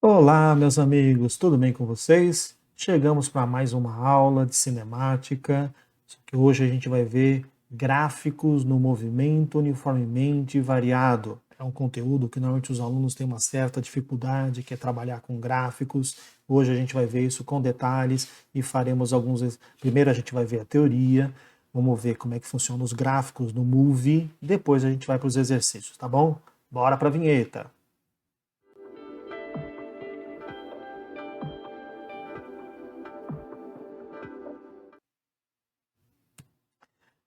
Olá, meus amigos, tudo bem com vocês? Chegamos para mais uma aula de cinemática, só que hoje a gente vai ver gráficos no movimento uniformemente variado. É um conteúdo que normalmente os alunos têm uma certa dificuldade, que é trabalhar com gráficos. Hoje a gente vai ver isso com detalhes e faremos alguns. Primeiro a gente vai ver a teoria, vamos ver como é que funcionam os gráficos no Movie, depois a gente vai para os exercícios, tá bom? Bora para a vinheta!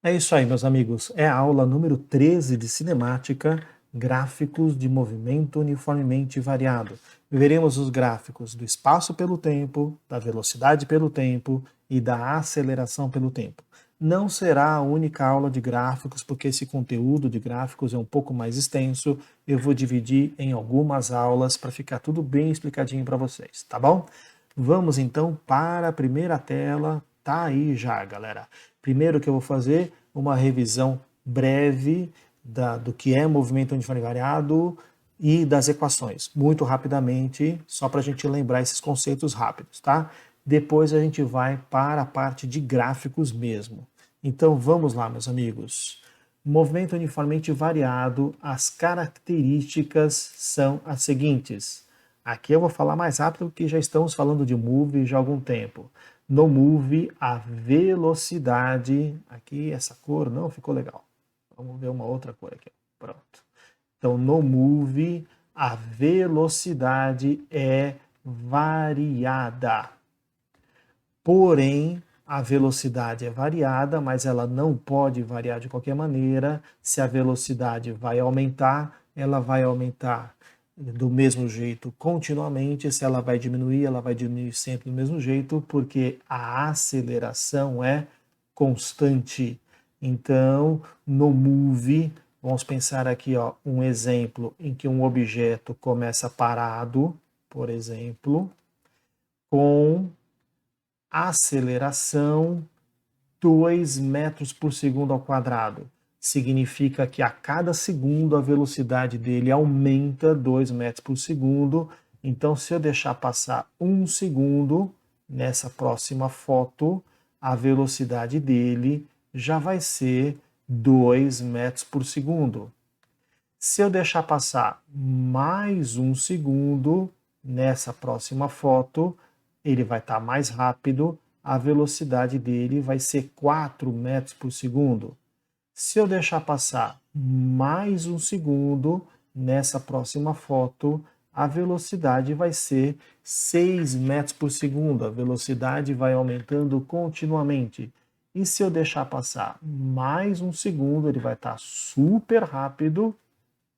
É isso aí, meus amigos. É a aula número 13 de cinemática, gráficos de movimento uniformemente variado. Veremos os gráficos do espaço pelo tempo, da velocidade pelo tempo e da aceleração pelo tempo. Não será a única aula de gráficos, porque esse conteúdo de gráficos é um pouco mais extenso. Eu vou dividir em algumas aulas para ficar tudo bem explicadinho para vocês, tá bom? Vamos então para a primeira tela. Tá aí já, galera. Primeiro que eu vou fazer uma revisão breve do que é movimento uniforme variado e das equações, muito rapidamente, só para a gente lembrar esses conceitos rápidos, tá? Depois a gente vai para a parte de gráficos mesmo. Então vamos lá, meus amigos. Movimento uniformemente variado, as características são as seguintes. Aqui eu vou falar mais rápido porque já estamos falando de move já há algum tempo. No move, a velocidade, aqui essa cor não ficou legal. Vamos ver uma outra cor aqui. Pronto. Então, no move, a velocidade é variada. Porém, a velocidade é variada, mas ela não pode variar de qualquer maneira. Se a velocidade vai aumentar, ela vai aumentar do mesmo jeito continuamente. Se ela vai diminuir sempre do mesmo jeito, porque a aceleração é constante. Então, no move, vamos pensar aqui, ó, um exemplo em que um objeto começa parado, por exemplo, com aceleração 2 metros por segundo ao quadrado. Significa que a cada segundo a velocidade dele aumenta 2 metros por segundo. Então, se eu deixar passar 1 segundo nessa próxima foto, a velocidade dele já vai ser 2 metros por segundo. Se eu deixar passar mais 1 segundo nessa próxima foto, ele vai estar mais rápido, a velocidade dele vai ser 4 metros por segundo. Se eu deixar passar mais 1 segundo nessa próxima foto, a velocidade vai ser 6 metros por segundo. A velocidade vai aumentando continuamente. E se eu deixar passar mais 1 segundo, ele vai estar super rápido,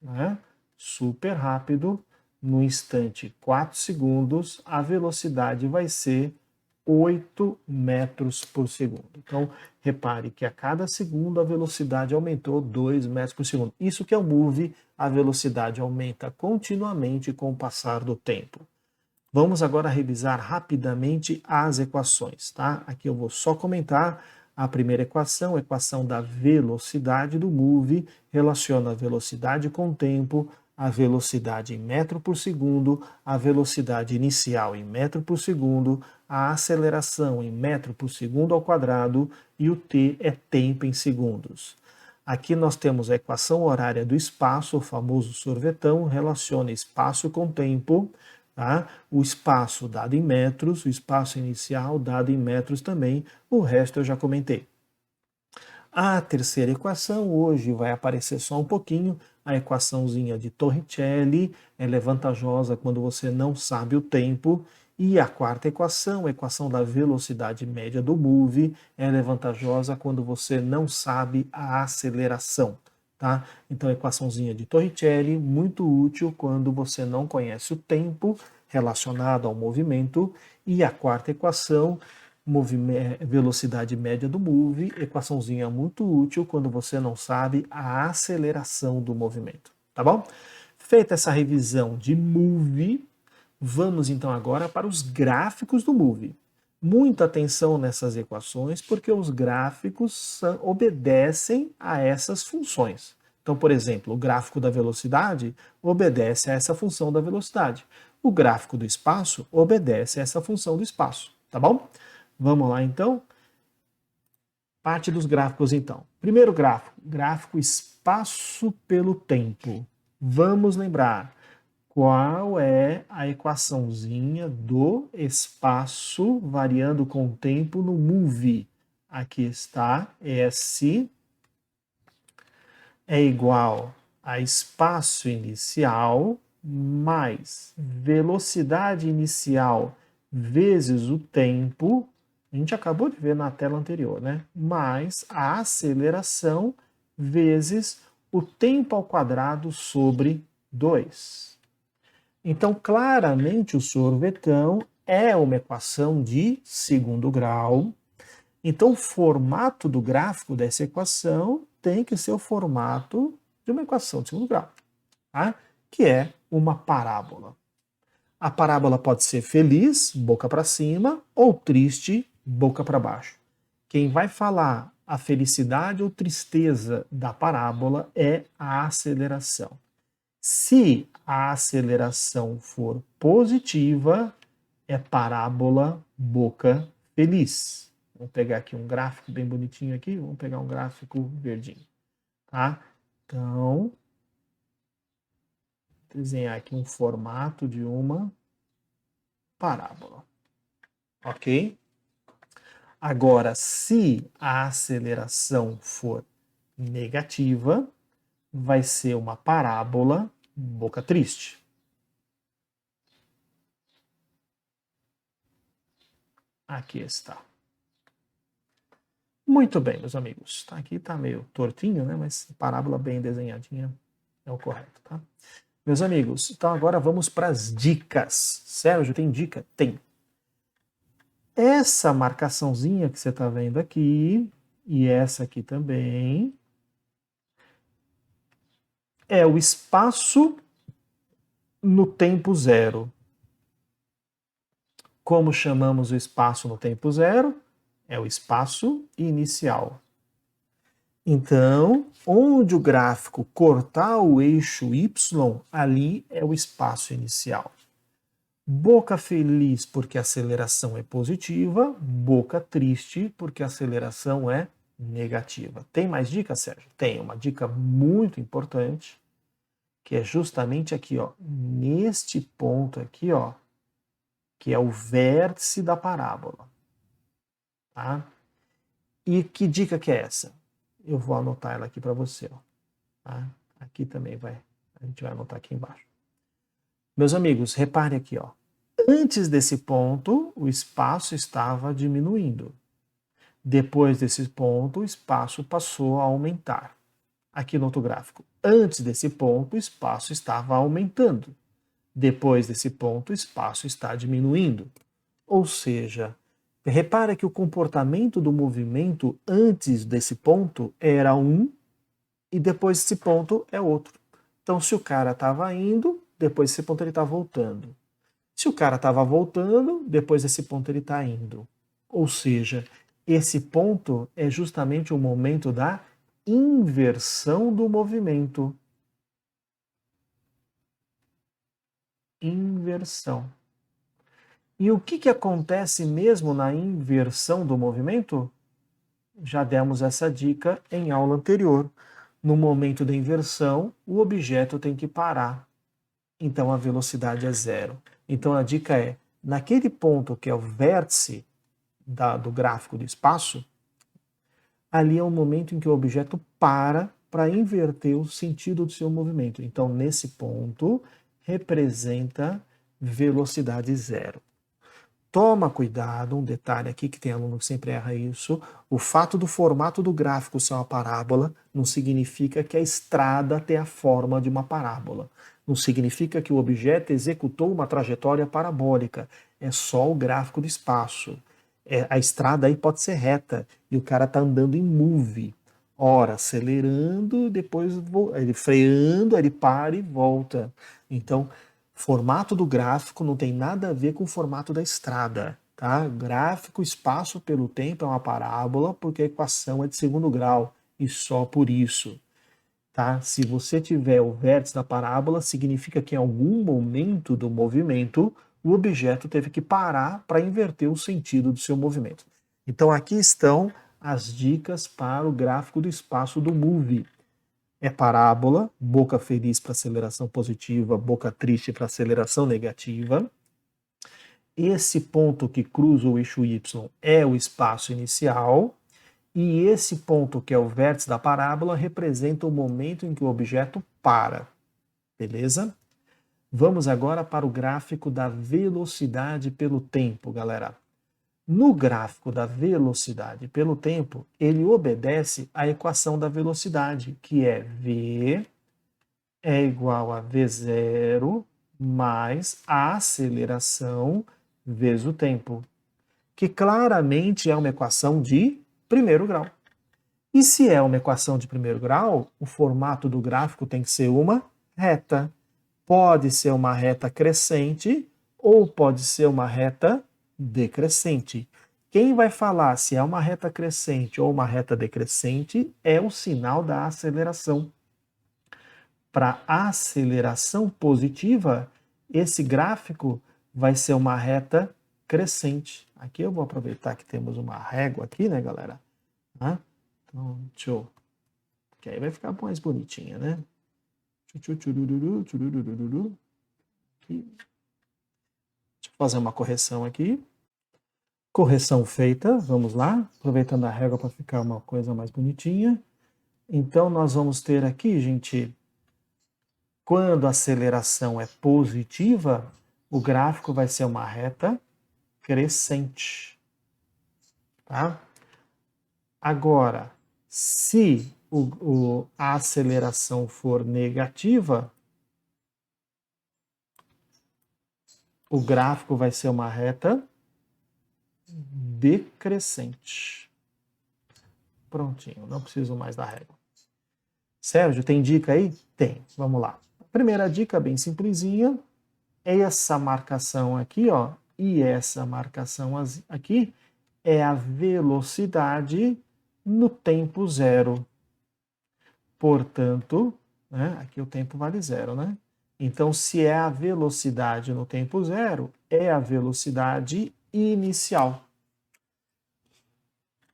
né? Super rápido. No instante 4 segundos, a velocidade vai ser 8 metros por segundo. Então, repare que a cada segundo a velocidade aumentou 2 metros por segundo. Isso que é o move, a velocidade aumenta continuamente com o passar do tempo. Vamos agora revisar rapidamente as equações, tá? Aqui eu vou só comentar a primeira equação, a equação da velocidade do move, relaciona a velocidade com o tempo, a velocidade em metro por segundo, a velocidade inicial em metro por segundo, a aceleração em metro por segundo ao quadrado e o t é tempo em segundos. Aqui nós temos a equação horária do espaço, o famoso sorvetão, relaciona espaço com tempo, tá? O espaço dado em metros, o espaço inicial dado em metros também, o resto eu já comentei. A terceira equação hoje vai aparecer só um pouquinho, a equaçãozinha de Torricelli, ela é vantajosa quando você não sabe o tempo. E a quarta equação, a equação da velocidade média do move, ela é vantajosa quando você não sabe a aceleração. Tá? Então, a equaçãozinha de Torricelli, muito útil quando você não conhece o tempo relacionado ao movimento. E a quarta equação, velocidade média do move, equaçãozinha muito útil quando você não sabe a aceleração do movimento, tá bom? Feita essa revisão de move, vamos então agora para os gráficos do move. Muita atenção nessas equações, porque os gráficos obedecem a essas funções. Então, por exemplo, o gráfico da velocidade obedece a essa função da velocidade. O gráfico do espaço obedece a essa função do espaço, tá bom? Vamos lá, então. Parte dos gráficos, então. Primeiro gráfico, gráfico espaço pelo tempo. Vamos lembrar qual é a equaçãozinha do espaço variando com o tempo no move. Aqui está, S é igual a espaço inicial mais velocidade inicial vezes o tempo, a gente acabou de ver na tela anterior, né? Mais a aceleração vezes o tempo ao quadrado sobre 2. Então, claramente, o sorvetão é uma equação de segundo grau. Então, o formato do gráfico dessa equação tem que ser o formato de uma equação de segundo grau, tá? Que é uma parábola. A parábola pode ser feliz, boca para cima, ou triste, boca para baixo. Quem vai falar a felicidade ou tristeza da parábola é a aceleração. Se a aceleração for positiva, é parábola boca feliz. Vamos pegar aqui um gráfico bem bonitinho aqui, vamos pegar um gráfico verdinho, tá? Então, desenhar aqui um formato de uma parábola, ok? Agora, se a aceleração for negativa, vai ser uma parábola boca triste. Aqui está. Muito bem, meus amigos. Aqui está meio tortinho, né? Mas parábola bem desenhadinha é o correto, tá? Meus amigos, então agora vamos para as dicas. Sérgio, tem dica? Tem. Essa marcaçãozinha que você está vendo aqui, e essa aqui também, é o espaço no tempo zero. Como chamamos o espaço no tempo zero? É o espaço inicial. Então, onde o gráfico cortar o eixo Y, ali é o espaço inicial. Boca feliz porque a aceleração é positiva, boca triste porque a aceleração é negativa. Tem mais dica, Sérgio? Tem uma dica muito importante, que é justamente aqui, ó, neste ponto aqui, ó, que é o vértice da parábola. Tá? E que dica que é essa? Eu vou anotar ela aqui para você. Ó. Tá? Aqui também a gente vai anotar aqui embaixo. Meus amigos, repare aqui. Ó. Antes desse ponto, o espaço estava diminuindo. Depois desse ponto, o espaço passou a aumentar. Aqui no outro gráfico. Antes desse ponto, o espaço estava aumentando. Depois desse ponto, o espaço está diminuindo. Ou seja, repara que o comportamento do movimento antes desse ponto era um e depois desse ponto é outro. Então, se o cara estava indo, depois desse ponto ele está voltando. Se o cara estava voltando, depois desse ponto ele está indo. Ou seja, esse ponto é justamente o momento da inversão do movimento. Inversão. E o que acontece mesmo na inversão do movimento? Já demos essa dica em aula anterior. No momento da inversão, o objeto tem que parar. Então a velocidade é zero. Então a dica é, naquele ponto que é o vértice do gráfico do espaço, ali é o momento em que o objeto para inverter o sentido do seu movimento. Então nesse ponto representa velocidade zero. Toma cuidado, um detalhe aqui que tem aluno que sempre erra isso, o fato do formato do gráfico ser uma parábola não significa que a estrada tem a forma de uma parábola. Não significa que o objeto executou uma trajetória parabólica. É só o gráfico do espaço. A estrada aí pode ser reta e o cara está andando em move. Ora, acelerando, depois ele freando, ele para e volta. Então, formato do gráfico não tem nada a ver com o formato da estrada. Tá? Gráfico, espaço pelo tempo é uma parábola porque a equação é de segundo grau e só por isso. tá? Se você tiver o vértice da parábola, significa que em algum momento do movimento, o objeto teve que parar para inverter o sentido do seu movimento. Então aqui estão as dicas para o gráfico do espaço do Move. É parábola, boca feliz para aceleração positiva, boca triste para aceleração negativa. Esse ponto que cruza o eixo Y é o espaço inicial, e esse ponto que é o vértice da parábola representa o momento em que o objeto para. Beleza? Vamos agora para o gráfico da velocidade pelo tempo, galera. No gráfico da velocidade pelo tempo, ele obedece à equação da velocidade, que é V é igual a V0 mais a aceleração vezes o tempo, que claramente é uma equação de primeiro grau. E se é uma equação de primeiro grau, o formato do gráfico tem que ser uma reta. Pode ser uma reta crescente ou pode ser uma reta decrescente. Quem vai falar se é uma reta crescente ou uma reta decrescente é o sinal da aceleração. Para aceleração positiva, esse gráfico vai ser uma reta crescente. Aqui eu vou aproveitar que temos uma régua aqui, né, galera? Então, deixa eu... Que aí vai ficar mais bonitinha, né? Deixa eu fazer uma correção aqui. Correção feita, vamos lá. Aproveitando a régua para ficar uma coisa mais bonitinha. Então, nós vamos ter aqui, gente, quando a aceleração é positiva, o gráfico vai ser uma reta crescente. Tá? Agora, se a aceleração for negativa, o gráfico vai ser uma reta decrescente. Prontinho, não preciso mais da régua. Sérgio, tem dica aí? Tem, vamos lá. A primeira dica, bem simplesinha, essa marcação aqui, ó, e essa marcação aqui é a velocidade no tempo zero. Portanto, né, aqui o tempo vale zero, né? Então, se é a velocidade no tempo zero, é a velocidade inicial.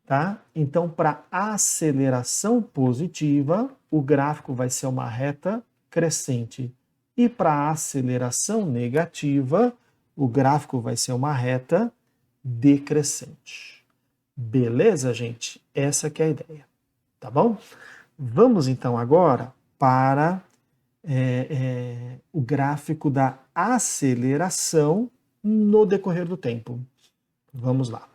Tá? Então, para aceleração positiva, o gráfico vai ser uma reta crescente. E para aceleração negativa, o gráfico vai ser uma reta decrescente. Beleza, gente? Essa que é a ideia. Tá bom? Vamos então agora para o gráfico da aceleração no decorrer do tempo. Vamos lá.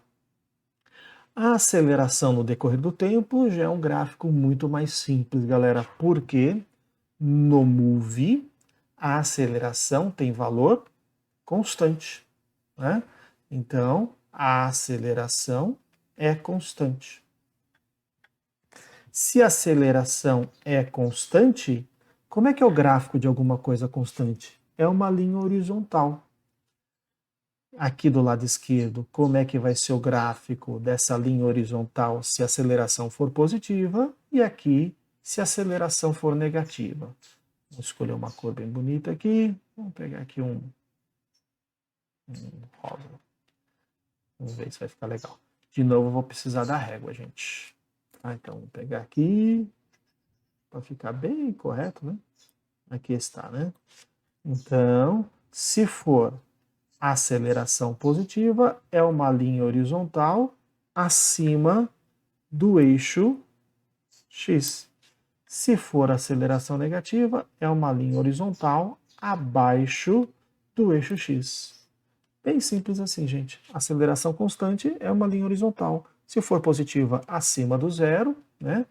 A aceleração no decorrer do tempo já é um gráfico muito mais simples, galera, porque no Move a aceleração tem valor constante, né? Então, a aceleração é constante. Se a aceleração é constante, como é que é o gráfico de alguma coisa constante? É uma linha horizontal. Aqui do lado esquerdo, como é que vai ser o gráfico dessa linha horizontal se a aceleração for positiva e aqui se a aceleração for negativa. Vou escolher uma cor bem bonita aqui. Vamos pegar aqui um rosa. Vamos ver se vai ficar legal. De novo, eu vou precisar da régua, gente. Então, vou pegar aqui para ficar bem correto, né? Aqui está, né? Então, se for aceleração positiva, é uma linha horizontal acima do eixo X. Se for aceleração negativa, é uma linha horizontal abaixo do eixo X. Bem simples assim, gente. Aceleração constante é uma linha horizontal. Se for positiva, acima do zero, né?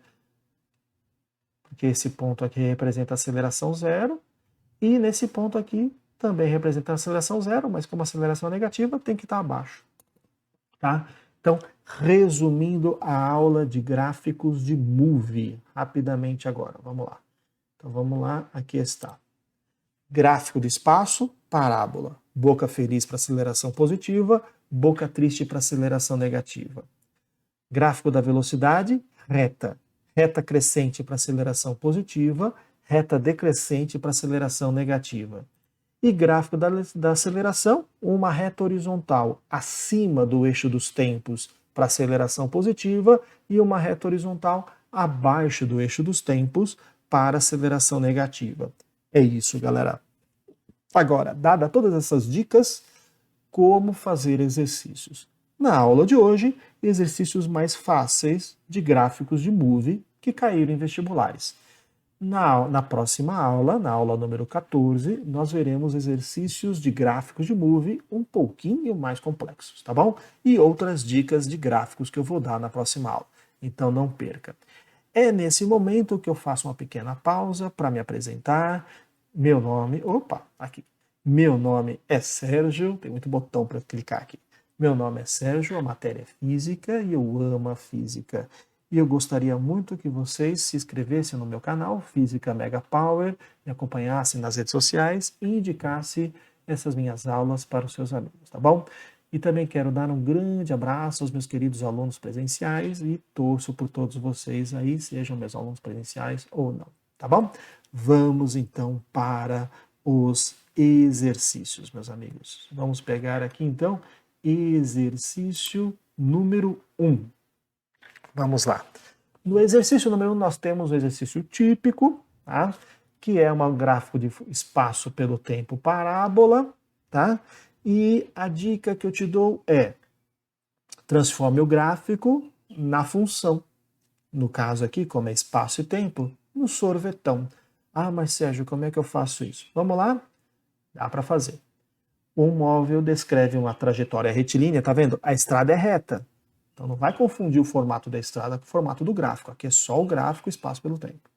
Porque esse ponto aqui representa a aceleração zero. E nesse ponto aqui também representa a aceleração zero, mas como a aceleração é negativa, tem que estar abaixo. Tá? Então, resumindo a aula de gráficos de Move, rapidamente agora, vamos lá. Então, vamos lá, aqui está. Gráfico do espaço, parábola. Boca feliz para aceleração positiva, boca triste para aceleração negativa. Gráfico da velocidade, reta. reta crescente para aceleração positiva, reta decrescente para aceleração negativa. E gráfico da aceleração, uma reta horizontal acima do eixo dos tempos para aceleração positiva e uma reta horizontal abaixo do eixo dos tempos para aceleração negativa. É isso, galera. Agora, dada todas essas dicas, como fazer exercícios? Na aula de hoje, exercícios mais fáceis de gráficos de movie que caíram em vestibulares. Na próxima aula, na aula número 14, nós veremos exercícios de gráficos de movie um pouquinho mais complexos, tá bom? E outras dicas de gráficos que eu vou dar na próxima aula. Então não perca. É nesse momento que eu faço uma pequena pausa para me apresentar. Meu nome é Sérgio, tem muito botão para clicar aqui. Meu nome é Sérgio, a matéria é física e eu amo a física. E eu gostaria muito que vocês se inscrevessem no meu canal, Física Mega Power, me acompanhassem nas redes sociais e indicassem essas minhas aulas para os seus alunos, tá bom? E também quero dar um grande abraço aos meus queridos alunos presenciais e torço por todos vocês aí, sejam meus alunos presenciais ou não, tá bom? Vamos então para os exercícios, meus amigos. Vamos pegar aqui então exercício número 1. Vamos lá. No exercício número 1 nós temos o exercício típico, tá? Que é um gráfico de espaço pelo tempo parábola, tá? E a dica que eu te dou é transforme o gráfico na função. No caso aqui, como é espaço e tempo, no sorvetão. Ah, mas Sérgio, como é que eu faço isso? Vamos lá? Dá para fazer. Um móvel descreve uma trajetória retilínea, tá vendo? A estrada é reta. Então não vai confundir o formato da estrada com o formato do gráfico. Aqui é só o gráfico, espaço pelo tempo.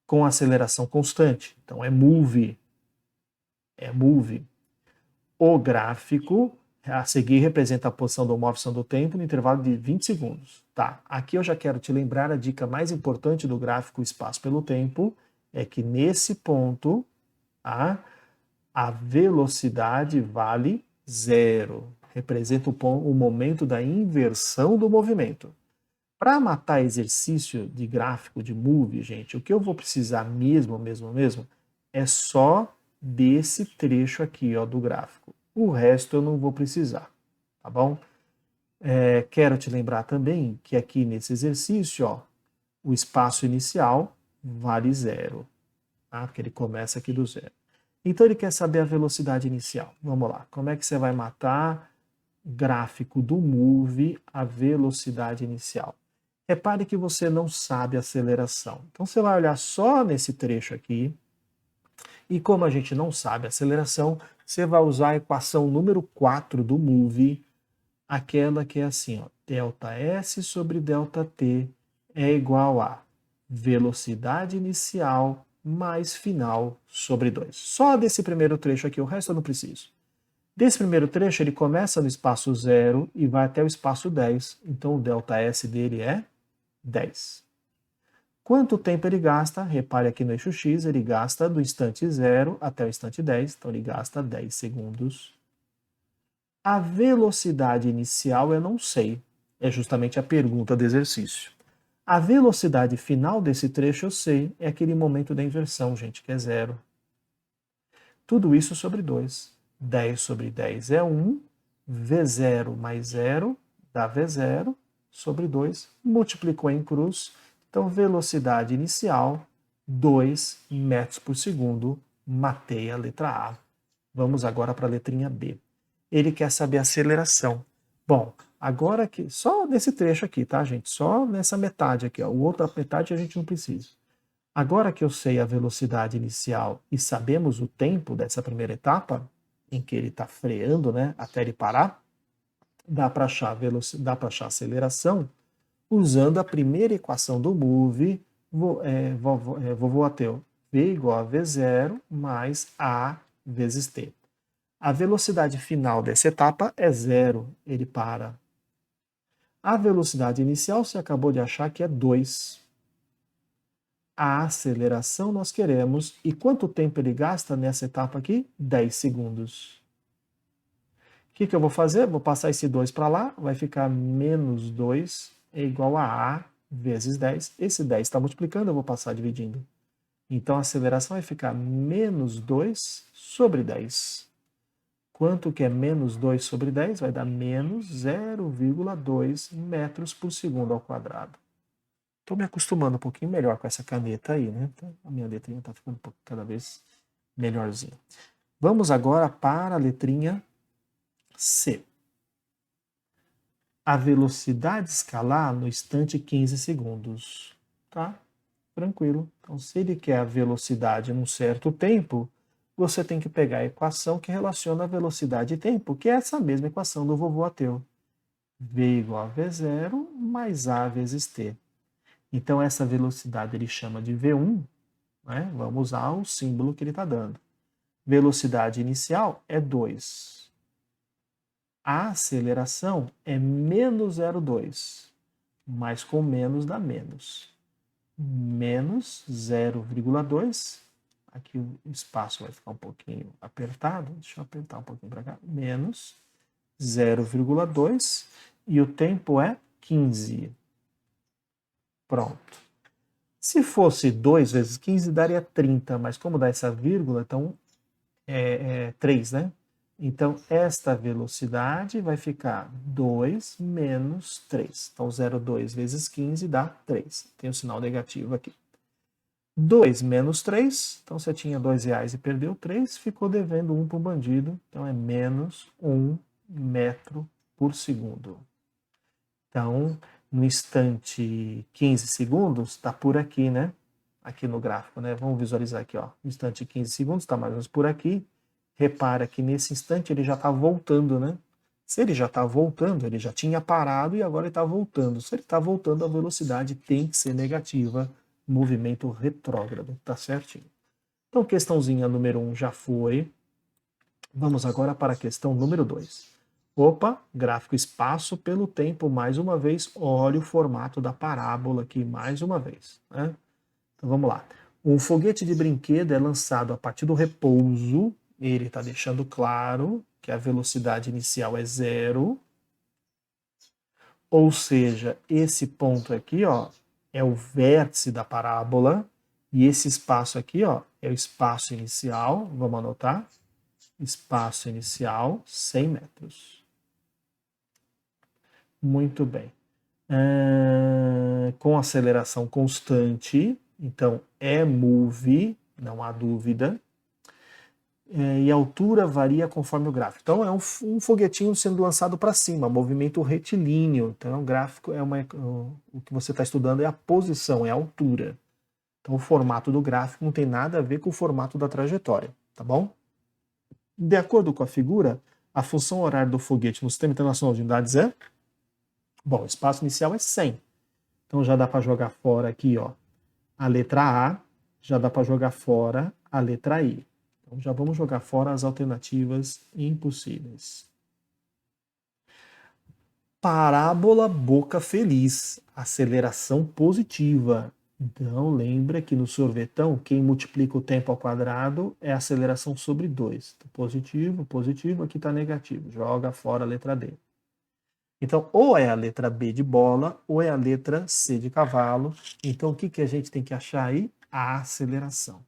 Com aceleração constante. Então é move. É move. O gráfico a seguir representa a posição do móvel do tempo no intervalo de 20 segundos. Tá, aqui eu já quero te lembrar a dica mais importante do gráfico espaço pelo tempo, é que nesse ponto a velocidade vale 0. Representa o momento da inversão do movimento. Para matar exercício de gráfico de move, gente, o que eu vou precisar mesmo, é só desse trecho aqui, ó, do gráfico. O resto eu não vou precisar, tá bom? Quero te lembrar também que aqui nesse exercício, ó, o espaço inicial vale 0, tá? Porque ele começa aqui do 0. Então ele quer saber a velocidade inicial. Vamos lá, como é que você vai matar gráfico do move a velocidade inicial? Repare que você não sabe a aceleração. Então você vai olhar só nesse trecho aqui, e como a gente não sabe a aceleração, você vai usar a equação número 4 do move, aquela que é assim, ó, ΔS sobre ΔT é igual a velocidade inicial mais final sobre 2. Só desse primeiro trecho aqui, o resto eu não preciso. Desse primeiro trecho, ele começa no espaço 0 e vai até o espaço 10, então o ΔS dele é 10. Quanto tempo ele gasta? Repare aqui no eixo X, ele gasta do instante 0 até o instante 10, então ele gasta 10 segundos. A velocidade inicial eu não sei, é justamente a pergunta do exercício. A velocidade final desse trecho eu sei, é aquele momento da inversão, gente, que é 0. Tudo isso sobre 2. 10 sobre 10 é 1, V0 mais 0 dá V0 sobre 2, multiplicou em cruz, então velocidade inicial 2 metros por segundo, matei a letra A. Vamos agora para a letrinha B. Ele quer saber a aceleração. Bom, agora que só nesse trecho aqui, tá, gente? Só nessa metade aqui, ó. A outra metade a gente não precisa. Agora que eu sei a velocidade inicial e sabemos o tempo dessa primeira etapa, em que ele está freando, né, até ele parar, dá para achar a aceleração usando a primeira equação do move, vovô ateu, V igual a V0 mais A vezes T. A velocidade final dessa etapa é 0, ele para. A velocidade inicial você acabou de achar que é 2. A aceleração nós queremos, e quanto tempo ele gasta nessa etapa aqui? 10 segundos. O que eu vou fazer? Vou passar esse 2 para lá, vai ficar menos 2 é igual a vezes 10. Esse 10 está multiplicando, eu vou passar dividindo. Então, a aceleração vai ficar menos 2 sobre 10. Quanto que é menos 2 sobre 10? Vai dar menos 0,2 metros por segundo ao quadrado. Estou me acostumando um pouquinho melhor com essa caneta aí, né? Então, a minha letrinha está ficando cada vez melhorzinha. Vamos agora para a letrinha C. A velocidade escalar no instante 15 segundos. Tá? Tranquilo. Então, se ele quer a velocidade num certo tempo, você tem que pegar a equação que relaciona a velocidade e tempo, que é essa mesma equação do vovô ateu. V igual a V0 mais A vezes T. Então, essa velocidade ele chama de V1, né? Vamos usar o símbolo que ele está dando. Velocidade inicial é 2. A aceleração é menos 0,2, mas com menos dá menos. Menos 0,2, aqui o espaço vai ficar um pouquinho apertado, deixa eu apertar um pouquinho para cá, menos 0,2 e o tempo é 15. Pronto. Se fosse 2 vezes 15 daria 30, mas como dá essa vírgula, então é 3, né? Então, esta velocidade vai ficar 2 menos 3. Então, 0,2 vezes 15 dá 3. Tem um sinal negativo aqui. 2 menos 3, então você tinha R$2 e perdeu 3, ficou devendo 1 para o bandido, então é menos 1 metro por segundo. Então, no instante 15 segundos, está por aqui, né? Aqui no gráfico, né? Vamos visualizar aqui, ó. No instante 15 segundos, está mais ou menos por aqui. Repara que nesse instante ele já está voltando, né? Se ele já está voltando, ele já tinha parado e agora ele está voltando. Se ele está voltando, a velocidade tem que ser negativa, movimento retrógrado, tá certinho? Então, questãozinha número 1 já foi. Vamos agora para a questão número 2. Opa, gráfico espaço pelo tempo, mais uma vez, olha o formato da parábola aqui, mais uma vez, né? Então, vamos lá. Um foguete de brinquedo é lançado a partir do repouso. Ele está deixando claro que a velocidade inicial é 0. Ou seja, esse ponto aqui, ó, é o vértice da parábola. E esse espaço aqui, ó, é o espaço inicial. Vamos anotar. Espaço inicial, 100 metros. Muito bem. Com aceleração constante, então é move, não há dúvida. E a altura varia conforme o gráfico. Então é um foguetinho sendo lançado para cima, movimento retilíneo. Então o gráfico o que você está estudando é a posição, é a altura. Então o formato do gráfico não tem nada a ver com o formato da trajetória, tá bom? De acordo com a figura, a função horária do foguete no Sistema Internacional de Unidades é? Bom, o espaço inicial é 100. Então já dá para jogar fora aqui, ó, a letra A, já dá para jogar fora a letra I. Então já vamos jogar fora as alternativas impossíveis. Parábola boca feliz, aceleração positiva. Então lembra que no sorvetão, quem multiplica o tempo ao quadrado é a aceleração sobre 2. Então, positivo, positivo, aqui está negativo. Joga fora a letra D. Então, ou é a letra B de bola, ou é a letra C de cavalo. Então, o que a gente tem que achar aí? A aceleração.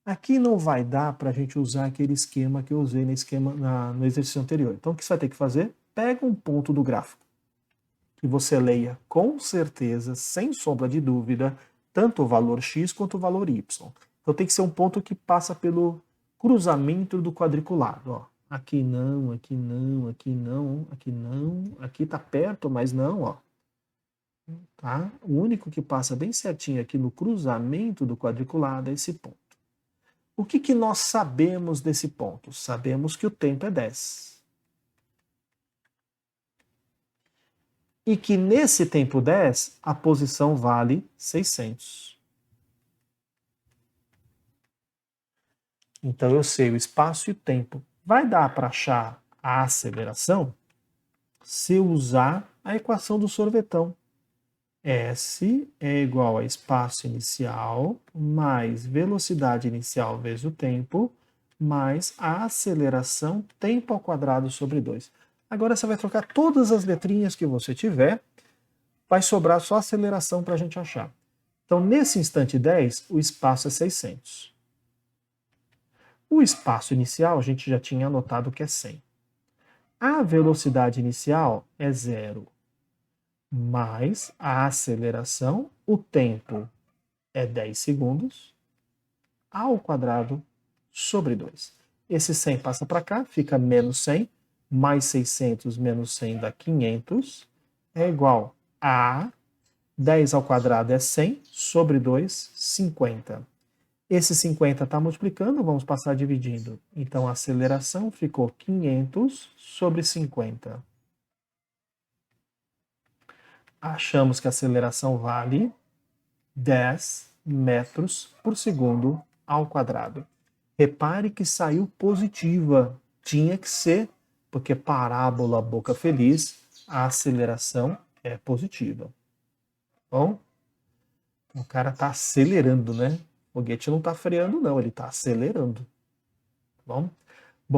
Aqui não vai dar para a gente usar aquele esquema que eu usei no exercício anterior. Então, o que você vai ter que fazer? Pega um ponto do gráfico que você leia com certeza, sem sombra de dúvida, tanto o valor x quanto o valor y. Então, tem que ser um ponto que passa pelo cruzamento do quadriculado. Ó. Aqui não, aqui não, aqui não, aqui não. Aqui está perto, mas não, ó. Tá? O único que passa bem certinho aqui no cruzamento do quadriculado é esse ponto. O que nós sabemos desse ponto? Sabemos que o tempo é 10. E que nesse tempo 10, a posição vale 600. Então eu sei o espaço e o tempo. Vai dar para achar a aceleração se eu usar a equação do sorvetão. S é igual a espaço inicial mais velocidade inicial vezes o tempo mais a aceleração tempo ao quadrado sobre 2. Agora você vai trocar todas as letrinhas que você tiver vai sobrar só a aceleração para a gente achar. Então, nesse instante 10, o espaço é 600. O espaço inicial, a gente já tinha anotado que é 100. A velocidade inicial é 0, mais a aceleração, o tempo é 10 segundos, ao quadrado sobre 2. Esse 100 passa para cá, fica menos 100, mais 600 menos 100 dá 500, é igual a 10 ao quadrado é 100, sobre 2, 50. Esse 50 está multiplicando, vamos passar dividindo. Então, a aceleração ficou 500 sobre 50. Achamos que a aceleração vale 10 metros por segundo ao quadrado. Repare que saiu positiva. Tinha que ser, porque parábola boca feliz, a aceleração é positiva. Bom, o cara está acelerando, né? O foguete não está freando, não, ele está acelerando. Bom,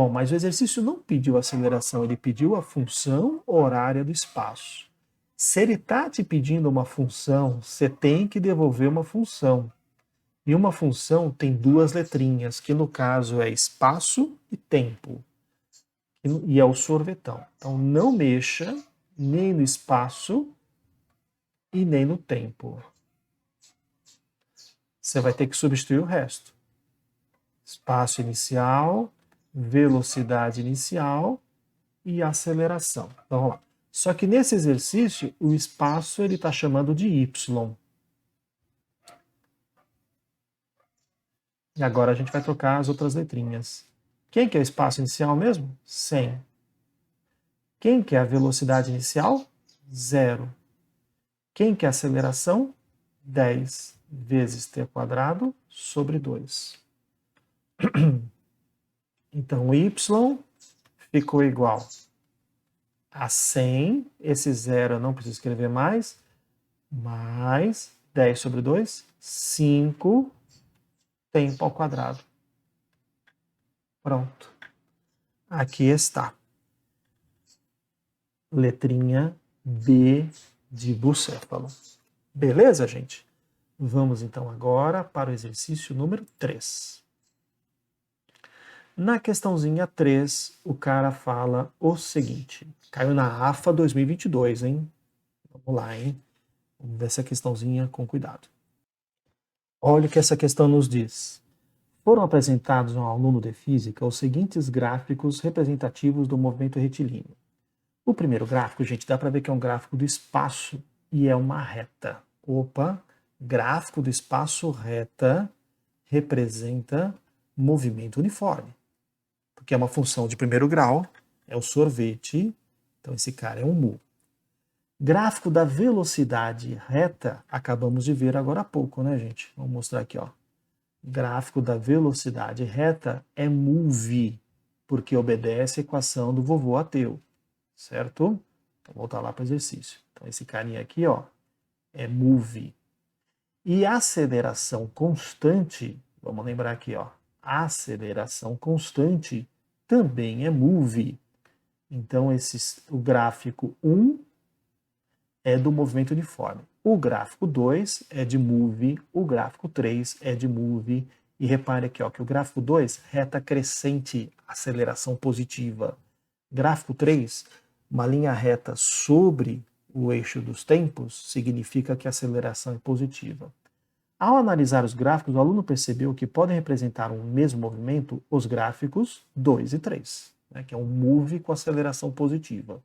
mas o exercício não pediu aceleração, ele pediu a função horária do espaço. Se ele está te pedindo uma função, você tem que devolver uma função. E uma função tem duas letrinhas, que no caso é espaço e tempo. E é o sorvetão. Então não mexa nem no espaço e nem no tempo. Você vai ter que substituir o resto. Espaço inicial, velocidade inicial e aceleração. Então, vamos lá. Só que nesse exercício, o espaço ele está chamando de y. E agora a gente vai trocar as outras letrinhas. Quem que é o espaço inicial mesmo? 100. Quem que é a velocidade inicial? 0. Quem que é a aceleração? 10 vezes t quadrado sobre 2. Então, y ficou igual a 100, esse 0 eu não preciso escrever mais 10 sobre 2, 5 tempo ao quadrado. Pronto. Aqui está. Letrinha B de bucéfalo. Beleza, gente? Vamos então agora para o exercício número 3. Na questãozinha 3, o cara fala o seguinte. Caiu na AFA 2022, hein? Vamos lá, hein? Vamos ver essa questãozinha com cuidado. Olha o que essa questão nos diz. Foram apresentados a um aluno de física os seguintes gráficos representativos do movimento retilíneo. O primeiro gráfico, gente, dá para ver que é um gráfico do espaço e é uma reta. Opa, gráfico do espaço reta representa movimento uniforme. Porque é uma função de primeiro grau, é o sorvete, então esse cara é um mu. Gráfico da velocidade reta, acabamos de ver agora há pouco, né, gente? Vamos mostrar aqui, ó. Gráfico da velocidade reta é move, porque obedece a equação do vovô ateu, certo? Então, vou voltar lá para o exercício. Então, esse carinha aqui, ó, é move. E aceleração constante, vamos lembrar aqui, ó, aceleração constante também é move. Então, o gráfico 1 é do movimento uniforme. O gráfico 2 é de move, o gráfico 3 é de move. E repare aqui, ó, que o gráfico 2, reta crescente, aceleração positiva. Gráfico 3, uma linha reta sobre o eixo dos tempos, significa que a aceleração é positiva. Ao analisar os gráficos, o aluno percebeu que podem representar um mesmo movimento os gráficos 2 e 3, né, que é um move com aceleração positiva.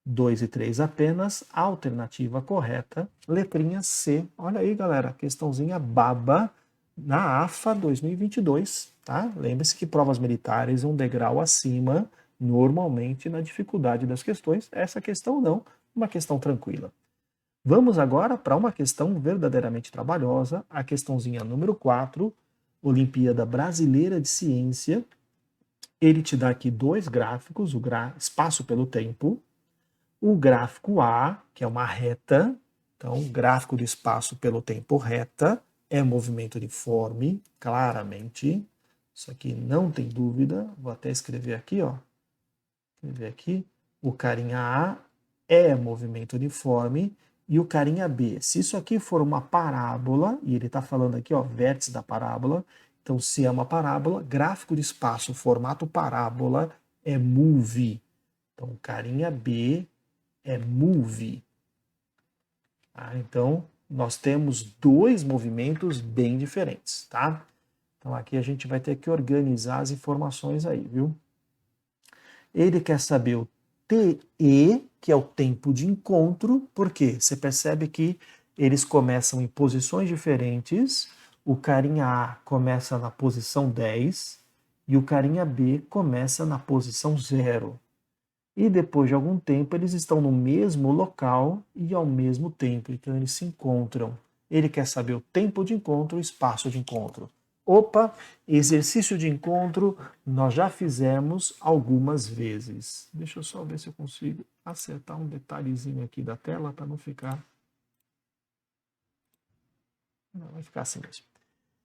2 e 3 apenas, alternativa correta, letrinha C. Olha aí, galera, questãozinha baba na AFA 2022, tá? Lembre-se que provas militares um degrau acima, normalmente, na dificuldade das questões. Essa questão não, uma questão tranquila. Vamos agora para uma questão verdadeiramente trabalhosa, a questãozinha número 4, Olimpíada Brasileira de Ciência. Ele te dá aqui dois gráficos, o espaço pelo tempo, o gráfico A, que é uma reta, então o gráfico do espaço pelo tempo reta, é movimento uniforme, claramente, isso aqui não tem dúvida, vou até escrever aqui, ó, escrever aqui, o carinha A é movimento uniforme, e o carinha B. Se isso aqui for uma parábola, e ele está falando aqui, ó, vértice da parábola, então se é uma parábola, gráfico de espaço, formato parábola, é move. Então o carinha B é move. Tá? Então nós temos dois movimentos bem diferentes, tá? Então aqui a gente vai ter que organizar as informações aí, viu? Ele quer saber o TE, que é o tempo de encontro, porque você percebe que eles começam em posições diferentes, o carinha A começa na posição 10 e o carinha B começa na posição 0. E depois de algum tempo eles estão no mesmo local e ao mesmo tempo, então eles se encontram. Ele quer saber o tempo de encontro, o espaço de encontro. Opa, exercício de encontro nós já fizemos algumas vezes. Deixa eu só ver se eu consigo acertar um detalhezinho aqui da tela para não ficar... Não, vai ficar assim mesmo.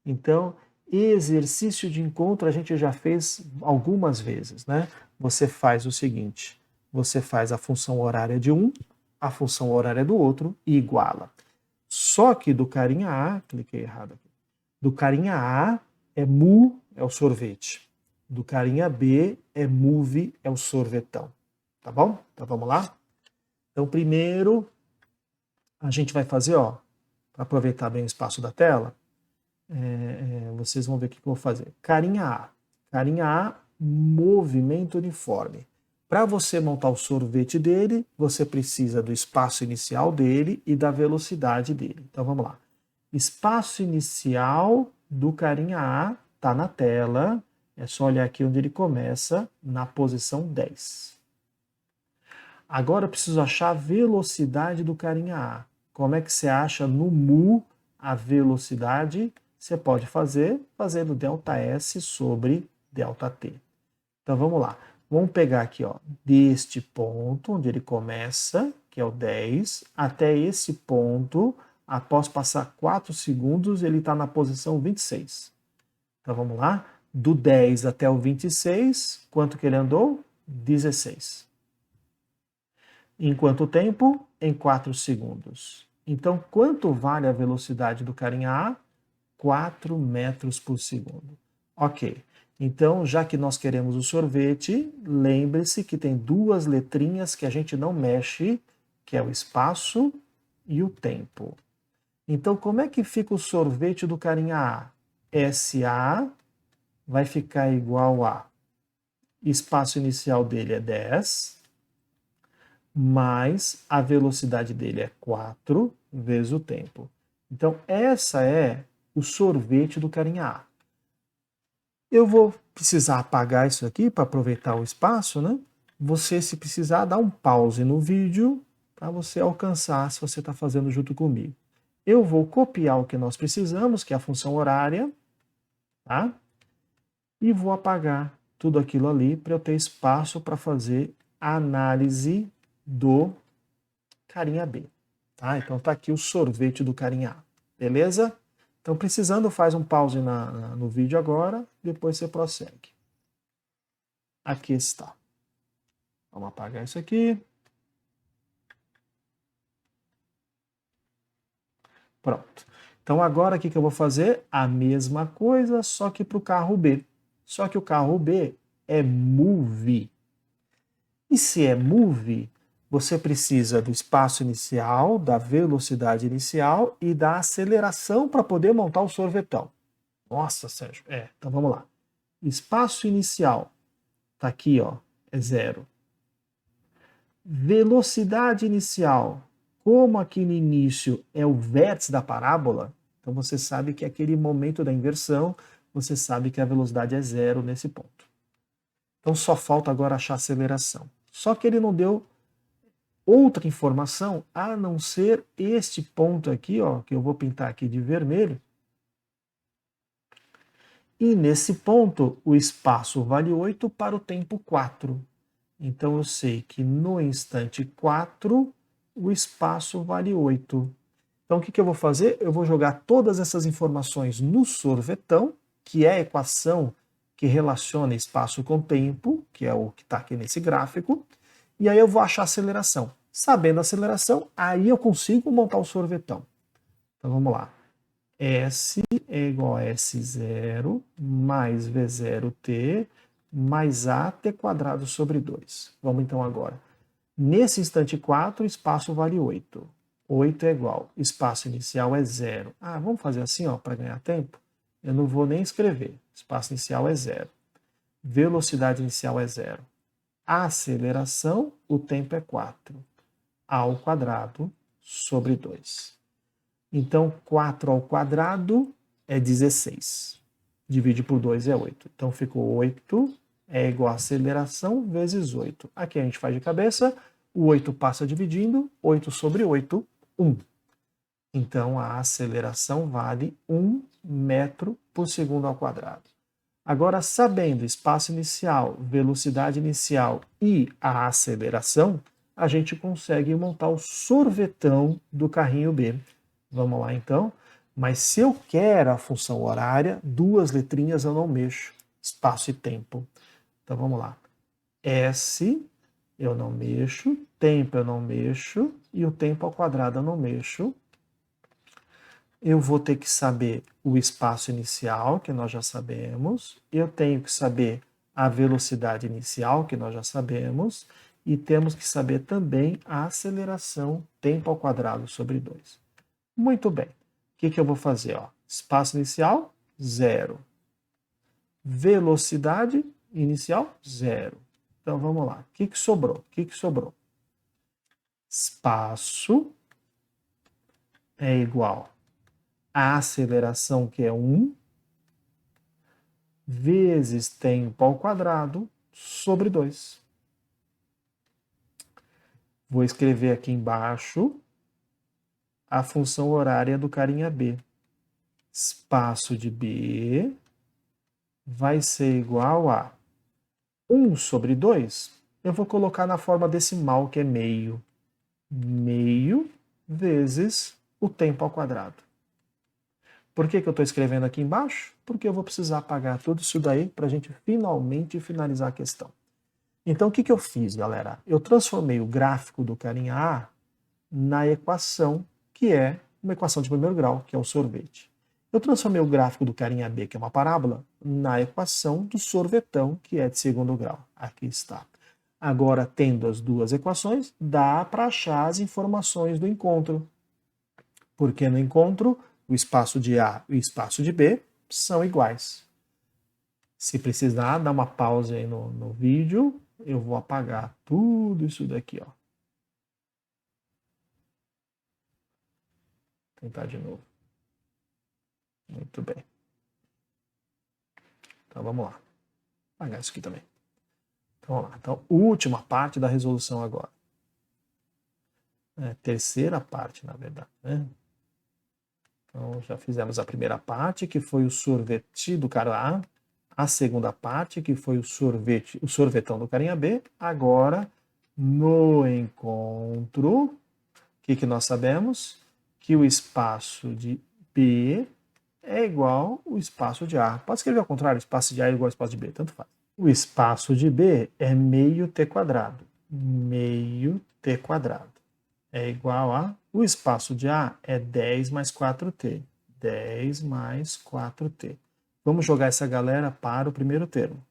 Então, exercício de encontro a gente já fez algumas vezes, né? Você faz o seguinte, você faz a função horária de um, a função horária do outro e iguala. Só que do carinha A, cliquei errado aqui, do carinha A é mu, é o sorvete. Do carinha B é move, é o sorvetão. Tá bom? Então vamos lá? Então primeiro a gente vai fazer, ó, para aproveitar bem o espaço da tela, vocês vão ver o que eu vou fazer. Carinha A. Carinha A, movimento uniforme. Para você montar o sorvete dele, você precisa do espaço inicial dele e da velocidade dele. Então vamos lá. Espaço inicial do carinha A está na tela. É só olhar aqui onde ele começa, na posição 10. Agora eu preciso achar a velocidade do carinha A. Como é que você acha no mu a velocidade? Você pode fazer fazendo ΔS sobre ΔT. Então vamos lá. Vamos pegar aqui, ó, deste ponto, onde ele começa, que é o 10, até esse ponto, após passar 4 segundos, ele está na posição 26. Então vamos lá. Do 10 até o 26, quanto que ele andou? 16. Em quanto tempo? Em 4 segundos. Então, quanto vale a velocidade do carinha A? 4 metros por segundo. Ok. Então, já que nós queremos o sorvete, lembre-se que tem duas letrinhas que a gente não mexe, que é o espaço e o tempo. Então, como é que fica o sorvete do carinha A? SA vai ficar igual a espaço inicial dele é 10, mais a velocidade dele é 4 vezes o tempo. Então, essa é o sorvete do carinha A. Eu vou precisar apagar isso aqui para aproveitar o espaço, né? Você, se precisar, dá um pause no vídeo para você alcançar se você está fazendo junto comigo. Eu vou copiar o que nós precisamos, que é a função horária, tá? E vou apagar tudo aquilo ali para eu ter espaço para fazer a análise do carinha B. Tá? Então tá aqui o sorvete do carinha A. Beleza? Então, precisando, faz um pause no vídeo agora, depois você prossegue. Aqui está. Vamos apagar isso aqui. Pronto. Então, agora o que eu vou fazer? A mesma coisa, só que para o carro B. Só que o carro B é move. E se é move, você precisa do espaço inicial, da velocidade inicial e da aceleração para poder montar o sorvetão. Nossa, Sérgio. Então vamos lá. Espaço inicial está aqui, ó, é 0. Velocidade inicial, como aqui no início é o vértice da parábola, então você sabe que aquele momento da inversão, você sabe que a velocidade é 0 nesse ponto. Então só falta agora achar a aceleração. Só que ele não deu outra informação a não ser este ponto aqui, ó, que eu vou pintar aqui de vermelho. E nesse ponto, o espaço vale 8 para o tempo 4. Então eu sei que no instante 4, o espaço vale 8. Então o que eu vou fazer? Eu vou jogar todas essas informações no sorvetão, que é a equação que relaciona espaço com tempo, que é o que está aqui nesse gráfico, e aí eu vou achar a aceleração. Sabendo a aceleração, aí eu consigo montar o sorvetão. Então vamos lá. S é igual a S0 mais V0t mais AT quadrado sobre 2. Vamos então agora. Nesse instante 4, o espaço vale 8. 8 é igual, espaço inicial é 0. Ah, vamos fazer assim, ó, para ganhar tempo? Eu não vou nem escrever. Espaço inicial é 0. Velocidade inicial é 0. A aceleração, o tempo é 4. A ao quadrado sobre 2. Então, 4 ao quadrado é 16. Divide por 2 é 8. Então, ficou 8 é igual a aceleração vezes 8. Aqui a gente faz de cabeça. O 8 passa dividindo. 8 sobre 8, 1. Então, a aceleração vale 1 metro por segundo ao quadrado. Agora, sabendo espaço inicial, velocidade inicial e a aceleração, a gente consegue montar o sorvetão do carrinho B. Vamos lá, então. Mas se eu quero a função horária, duas letrinhas eu não mexo. Espaço e tempo. Então, vamos lá. S eu não mexo, tempo eu não mexo, e o tempo ao quadrado eu não mexo. Eu vou ter que saber o espaço inicial, que nós já sabemos. Eu tenho que saber a velocidade inicial, que nós já sabemos. E temos que saber também a aceleração, tempo ao quadrado sobre 2. Muito bem. O que eu vou fazer? Ó? Espaço inicial, 0. Velocidade inicial, 0. Então vamos lá. O que sobrou? O que sobrou? Espaço é igual a aceleração, que é 1, vezes tempo ao quadrado sobre 2. Vou escrever aqui embaixo a função horária do carinha B. Espaço de B vai ser igual a 1 sobre 2. Eu vou colocar na forma decimal, que é meio. Meio vezes o tempo ao quadrado. Por que eu estou escrevendo aqui embaixo? Porque eu vou precisar apagar tudo isso daí para a gente finalmente finalizar a questão. Então, o que eu fiz, galera? Eu transformei o gráfico do carinha A na equação, que é uma equação de primeiro grau, que é o sorvete. Eu transformei o gráfico do carinha B, que é uma parábola, na equação do sorvetão, que é de segundo grau. Aqui está. Agora, tendo as duas equações, dá para achar as informações do encontro. Porque no encontro, o espaço de A e o espaço de B são iguais. Se precisar, dá uma pausa aí no vídeo. Eu vou apagar tudo isso daqui, ó. Vou tentar de novo. Muito bem. Então vamos lá. Vou apagar isso aqui também. Então vamos lá. Então, última parte da resolução agora. Terceira parte, na verdade, né? Então, já fizemos a primeira parte, que foi o sorvete do cara A. A segunda parte, que foi o sorvetão do carinha B. Agora, no encontro, o que nós sabemos? Que o espaço de B é igual ao espaço de A. Pode escrever ao contrário, o espaço de A é igual ao espaço de B, tanto faz. O espaço de B é meio t quadrado. Meio t quadrado é igual a... O espaço de A é 10 mais 4t. 10 mais 4t. Vamos jogar essa galera para o primeiro termo.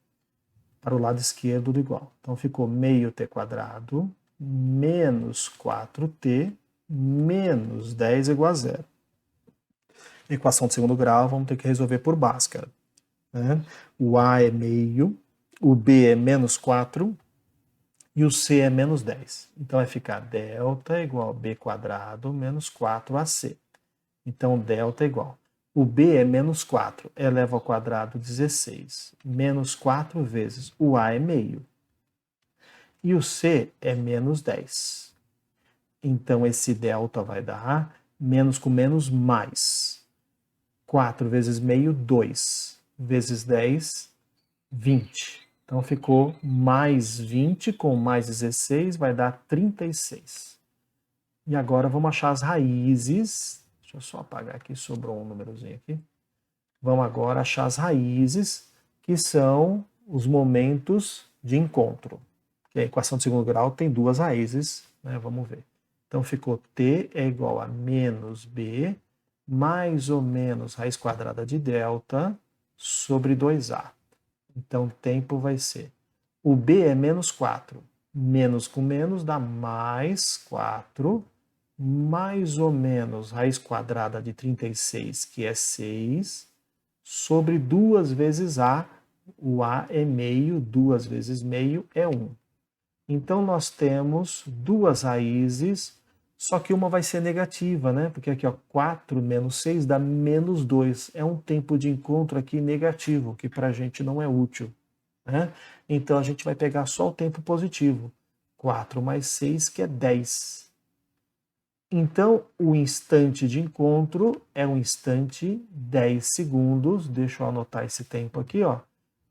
Para o lado esquerdo do igual. Então ficou meio t quadrado menos 4t menos 10 igual a 0. Equação de segundo grau, vamos ter que resolver por Bhaskara. Né? O A é meio, o B é menos 4 e o C é menos 10. Então vai ficar delta igual a B quadrado menos 4AC. Então delta é igual. O B é menos 4, eleva ao quadrado 16. Menos 4 vezes o A é meio. E o C é menos 10. Então esse delta vai dar menos com menos mais. 4 vezes meio, 2. Vezes 10, 20. Então ficou mais 20 com mais 16 vai dar 36. E agora vamos achar as raízes. Deixa eu só apagar aqui, sobrou um númerozinho aqui. Vamos agora achar as raízes, que são os momentos de encontro. Que a equação de segundo grau tem duas raízes, né? Vamos ver. Então ficou t é igual a menos b mais ou menos raiz quadrada de delta sobre 2a. Então o tempo vai ser, o b é menos 4, menos com menos dá mais 4, mais ou menos raiz quadrada de 36, que é 6, sobre 2 vezes a, o a é meio, 2 vezes meio é 1. Então nós temos duas raízes, só que uma vai ser negativa, né? Porque aqui, ó, 4 menos 6 dá menos 2. É um tempo de encontro aqui negativo, que para a gente não é útil, né? Então a gente vai pegar só o tempo positivo. 4 mais 6, que é 10. Então, o instante de encontro é um instante 10 segundos. Deixa eu anotar esse tempo aqui, ó.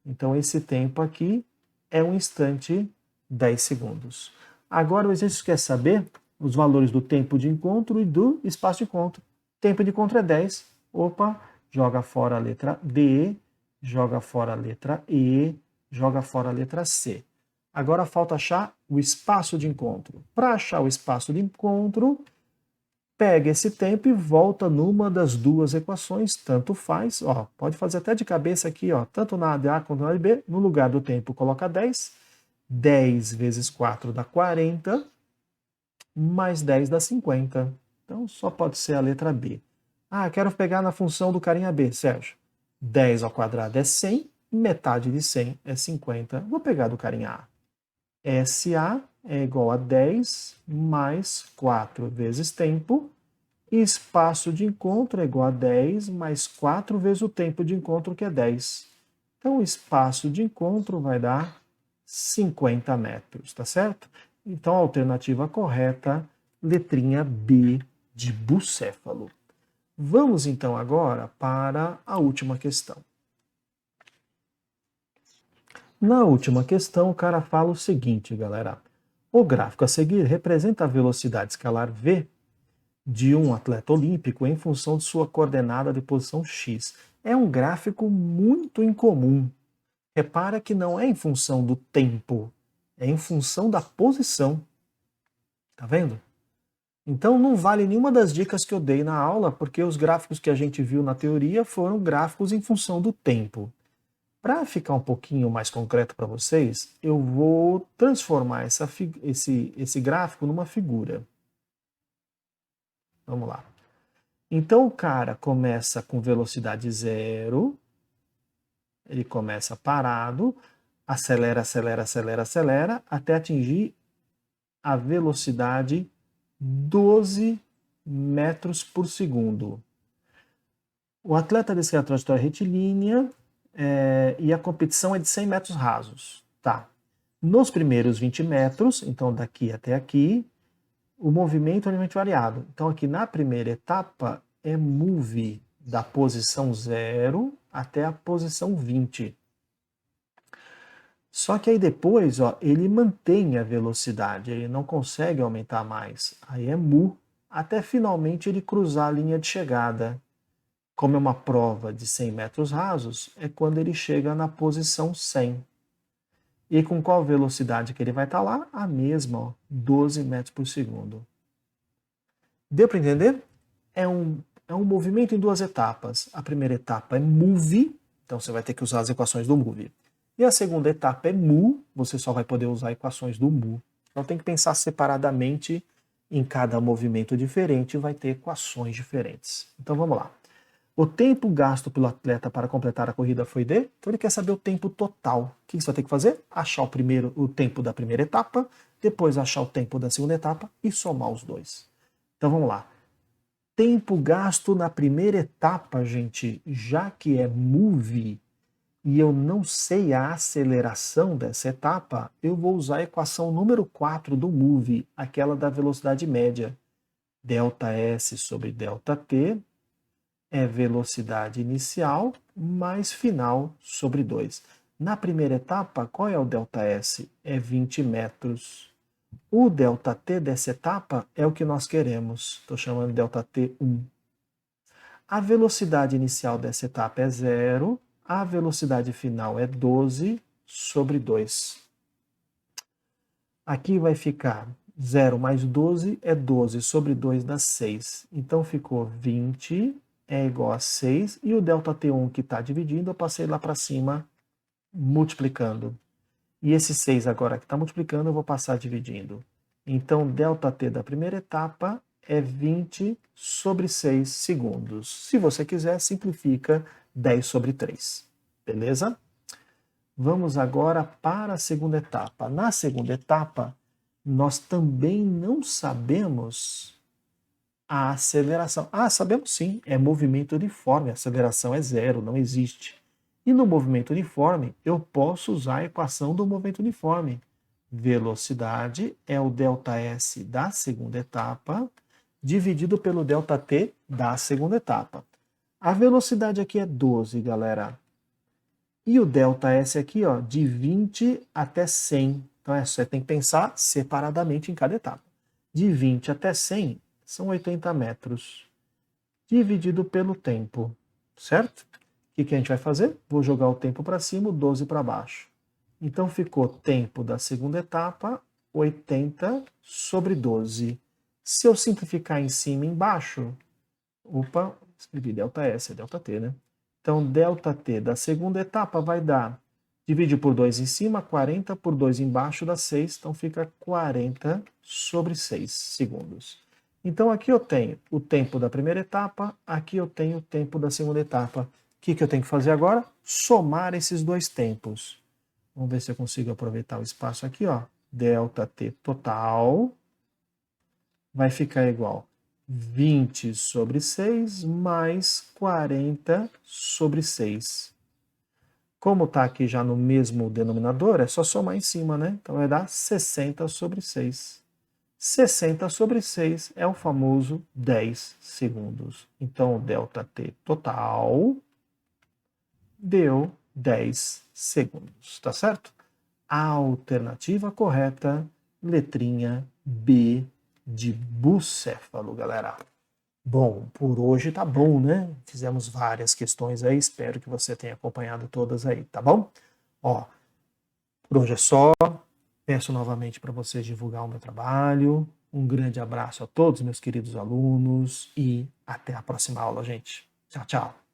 Então, esse tempo aqui é um instante 10 segundos. Agora, o exercício quer saber os valores do tempo de encontro e do espaço de encontro. Tempo de encontro é 10. Opa, joga fora a letra D, joga fora a letra E, joga fora a letra C. Agora falta achar o espaço de encontro. Para achar o espaço de encontro, pega esse tempo e volta numa das duas equações, tanto faz, ó, pode fazer até de cabeça aqui, ó, tanto na ADA quanto na ADB, no lugar do tempo coloca 10, 10 vezes 4 dá 40, mais 10 dá 50. Então só pode ser a letra B. Ah, quero pegar na função do carinha B, Sérgio. 10 ao quadrado é 100, metade de 100 é 50. Vou pegar do carinha A. SA é igual a 10 mais 4 vezes tempo, e espaço de encontro é igual a 10 mais 4 vezes o tempo de encontro, que é 10. Então, o espaço de encontro vai dar 50 metros, tá certo? Então, a alternativa correta, letrinha B de bucéfalo. Vamos, então, agora para a última questão. Na última questão, o cara fala o seguinte, galera. O gráfico a seguir representa a velocidade escalar v de um atleta olímpico em função de sua coordenada de posição x. É um gráfico muito incomum. Repara que não é em função do tempo, é em função da posição. Tá vendo? Então não vale nenhuma das dicas que eu dei na aula, porque os gráficos que a gente viu na teoria foram gráficos em função do tempo. Para ficar um pouquinho mais concreto para vocês, eu vou transformar esse gráfico numa figura. Vamos lá. Então o cara começa com velocidade 0, ele começa parado, acelera, acelera, acelera, acelera, até atingir a velocidade 12 metros por segundo. O atleta descreve a trajetória retilínea e a competição é de 100 metros rasos. Tá. Nos primeiros 20 metros, então daqui até aqui, o movimento é movimento variado. Então aqui na primeira etapa é move da posição 0 até a posição 20. Só que aí depois, ó, ele mantém a velocidade, ele não consegue aumentar mais. Aí é mu, até finalmente ele cruzar a linha de chegada. Como é uma prova de 100 metros rasos, é quando ele chega na posição 100. E com qual velocidade que ele vai estar lá? A mesma, ó, 12 metros por segundo. Deu para entender? É um movimento em duas etapas. A primeira etapa é move, então você vai ter que usar as equações do move. E a segunda etapa é mu, você só vai poder usar equações do mu. Então tem que pensar separadamente em cada movimento diferente, vai ter equações diferentes. Então vamos lá. O tempo gasto pelo atleta para completar a corrida foi de? Então ele quer saber o tempo total. O que você vai ter que fazer? Achar o tempo da primeira etapa, depois achar o tempo da segunda etapa e somar os dois. Então vamos lá. Tempo gasto na primeira etapa, gente, já que é move e eu não sei a aceleração dessa etapa, eu vou usar a equação número 4 do move, aquela da velocidade média. Δs sobre Δt é velocidade inicial mais final sobre 2. Na primeira etapa, qual é o ΔS? É 20 metros. O ΔT dessa etapa é o que nós queremos. Estou chamando de ΔT1. A velocidade inicial dessa etapa é 0. A velocidade final é 12 sobre 2. Aqui vai ficar 0 mais 12 é 12, sobre 2 dá 6. Então ficou 20 é igual a 6, e o ΔT1 que está dividindo, eu passei lá para cima multiplicando. E esse 6 agora que está multiplicando, eu vou passar dividindo. Então, ΔT da primeira etapa é 20 sobre 6 segundos. Se você quiser, simplifica 10 sobre 3. Beleza? Vamos agora para a segunda etapa. Na segunda etapa, nós também não sabemos a aceleração. Ah, sabemos sim, é movimento uniforme, a aceleração é zero, não existe. E no movimento uniforme, eu posso usar a equação do movimento uniforme. Velocidade é o ΔS da segunda etapa, dividido pelo ΔT da segunda etapa. A velocidade aqui é 12, galera. E o ΔS aqui, ó, de 20 até 100. Então, você tem que pensar separadamente em cada etapa. De 20 até 100 são 80 metros, dividido pelo tempo, certo? O que a gente vai fazer? Vou jogar o tempo para cima, o 12 para baixo. Então, ficou tempo da segunda etapa, 80 sobre 12. Se eu simplificar em cima e embaixo, opa, escrevi ΔS, é ΔT, né? Então, ΔT da segunda etapa vai dar, divide por 2 em cima, 40 por 2 embaixo dá 6, então fica 40 sobre 6 segundos. Então, aqui eu tenho o tempo da primeira etapa, aqui eu tenho o tempo da segunda etapa. O que eu tenho que fazer agora? Somar esses dois tempos. Vamos ver se eu consigo aproveitar o espaço aqui, ó. ΔT total vai ficar igual 20 sobre 6 mais 40 sobre 6. Como está aqui já no mesmo denominador, é só somar em cima, né? Então vai dar 60 sobre 6. 60 sobre 6 é o famoso 10 segundos. Então, o ΔT total deu 10 segundos, tá certo? A alternativa correta, letrinha B de bucéfalo, galera. Bom, por hoje tá bom, né? Fizemos várias questões aí, espero que você tenha acompanhado todas aí, tá bom? Ó, por hoje é só. Peço novamente para vocês divulgar o meu trabalho. Um grande abraço a todos meus queridos alunos e até a próxima aula, gente. Tchau, tchau.